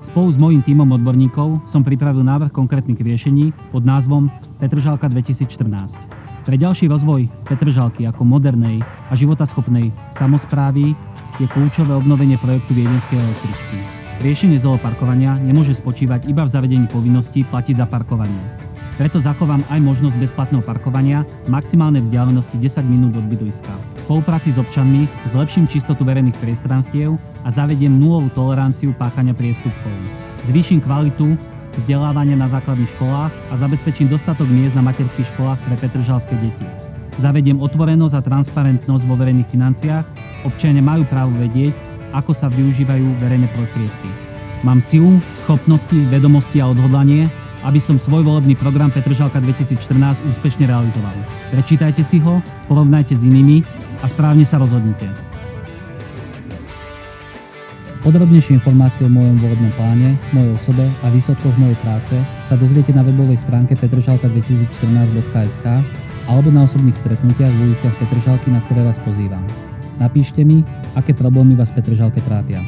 Spolu s mojím tímom odborníkov som pripravil návrh konkrétnych riešení pod názvom Petržalka 2014. Pre ďalší rozvoj Petržalky ako modernej a životaschopnej samosprávy je kľúčové obnovenie projektu Viedenskej električky. Riešenie zooparkovania nemôže spočívať iba v zavedení povinnosti platiť za parkovanie. Preto zachovám aj možnosť bezplatného parkovania v maximálnej vzdialenosti 10 minút od bydliska. V spolupráci s občanmi zlepším čistotu verejných priestranstiev a zavediem nulovú toleranciu páchania priestupkov. Zvýšim kvalitu vzdelávania na základných školách a zabezpečím dostatok miest na materských školách pre petržalské deti. Zavediem otvorenosť a transparentnosť vo verejných financiách. Občania majú právo vedieť, ako sa využívajú verejné prostriedky. Mám silu, schopnosti, vedomosti a odhodlanie, aby som svoj volebný program Petržalka 2014 úspešne realizoval. Prečítajte si ho, porovnajte s inými a správne sa rozhodnite. Podrobnejšie informácie o mojom volebnom pláne, mojej osobe a výsledkoch mojej práce sa dozviete na webovej stránke petržalka2014.sk alebo na osobných stretnutiach v uliciach Petržalky, na ktoré vás pozývam. Napíšte mi, aké problémy vás v Petržalke trápia.